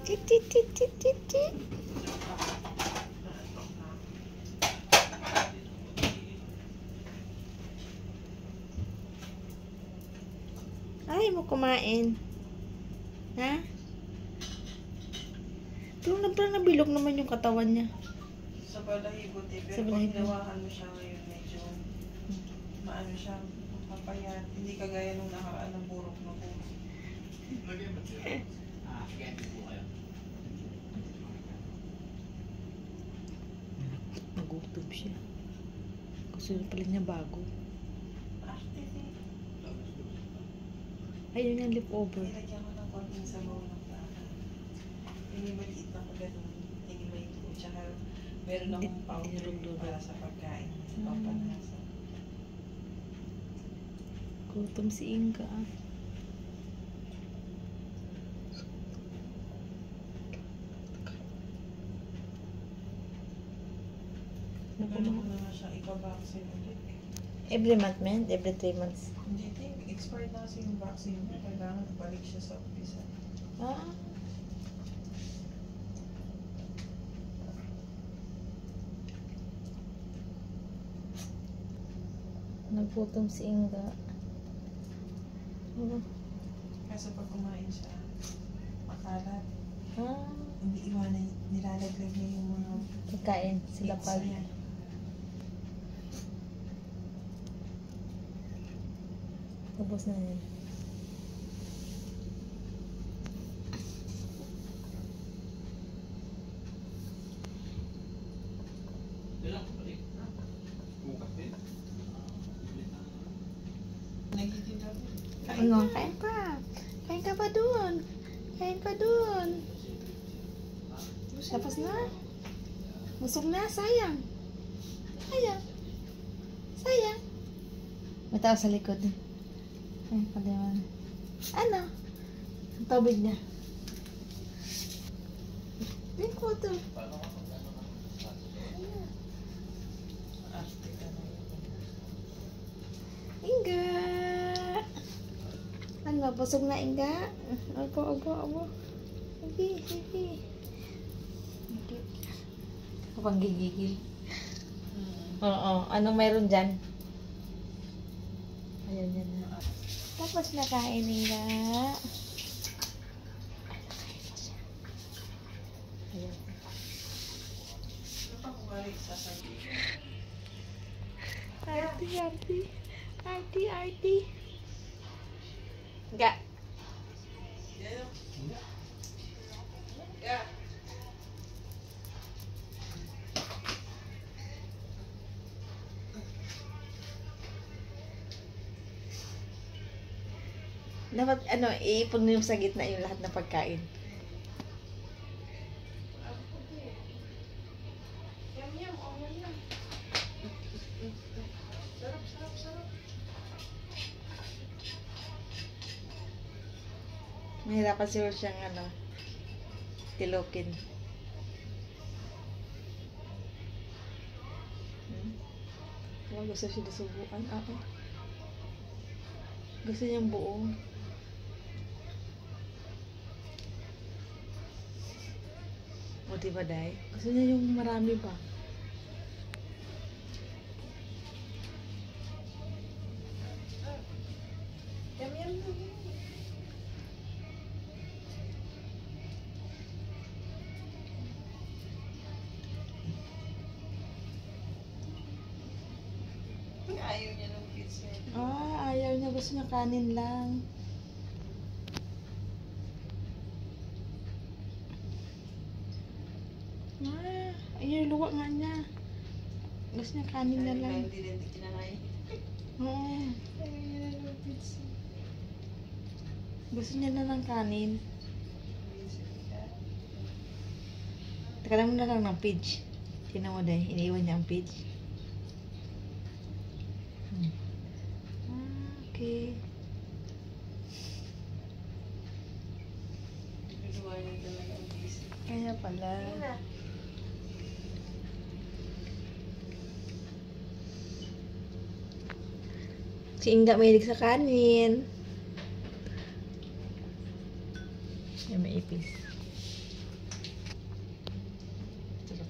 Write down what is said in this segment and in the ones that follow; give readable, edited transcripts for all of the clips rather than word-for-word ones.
Tit, tit, tit, tit, tit, tit. Ay, mo kumain. Ha? Parang nabilog naman yung katawan niya. Sa balahibo, pero Sa pag balahibo. hinawakan mo siya ngayon, medyo maano siya, papayat. Hindi kagaya nung nakaraan ng burok na ko. Nagutom siya. Gusto pala niya bago. Ayun yung leftover. Nilagyan ko ng konting sabaw ng baka. Yung maliit na ganun, yung may ito. Tsaka meron akong powder para sa pagkain. Pampanasa. Gutom si Inga. Ano ko na nga siya ipa-vaccine ulit. Every month, man? Every 3 months? Hindi, expired na kasi yung vaccine. Kailangan balik siya sa umpisa. Ah. Nagutom si Inga. Kasi pag kumain siya, makalat. Ah. Hindi iwanan, nilalaglag niya yung mga Pagkain, sila bits pag. niya. Tapos na yan. Nagtitinda ko. Ano? Kain pa. Kain ka pa dun. Kain pa dun. Tapos na. Busog na. Sayang. Sayang. Sayang. May tao sa likod. Ay, paliwan. Ano? Ang tubig niya. Drink water. Arte ka na yun. Inga. Ano? Busog na, Inga? Abo. Sige. Kapag gigigil. Oo. Anong mayroon dyan? Ayan yan na. Tapos nakain nila. Ayan. Kapag wari sasabihin. Arty. Ga. Yan. Yeah. Dapat, iipon mo yung sa gitna yung lahat ng pagkain. Yum. Sarap. Mahirapan siguro siyang, tilukin. Gusto siya nasubukan. Gusto niyang buong. O, diba, Day? Gusto niya yung marami ba? Yum. Ayaw niya ng pizza. Ayaw niya. Gusto niya kanin lang. Ayun, luwa nga niya. Gusto niya kanin na lang. Hindi rin kinakain. Oo. Ayaw niya ng pizza. Gusto niya na ng kanin. Teka lang muna lang ng page. Tingnan mo, Day. Iniiwan niya ang page. Okay. Nagawa niya talaga ang pizza. Kaya pala. Si Inga mahilig sa kanin. Ay, may ipis.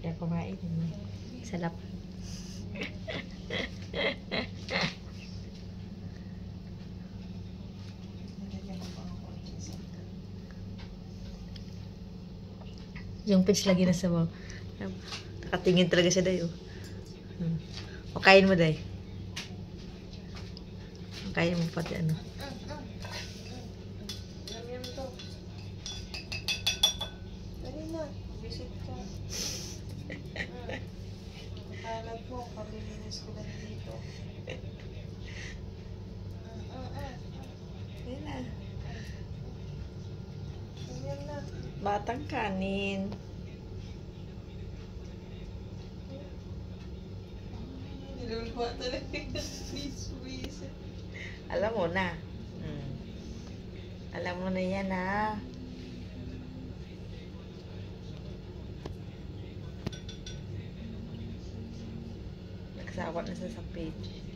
Kaya kumain. Salap. Nalagyan ko pa ang konti sa Yung pitch lagi na sa mo. Nakatingin talaga siya dayo. O kain mo day. Kain mo pati ano. Yum to. Dali na. Visit ka. Akalat mo, pamilinis ko lang dito. Dali na. Yum na. Batang kanin. Niluluwa talaga. Sweet. Alam mo na. Alam mo na yan ha. Nagsawa na sa page.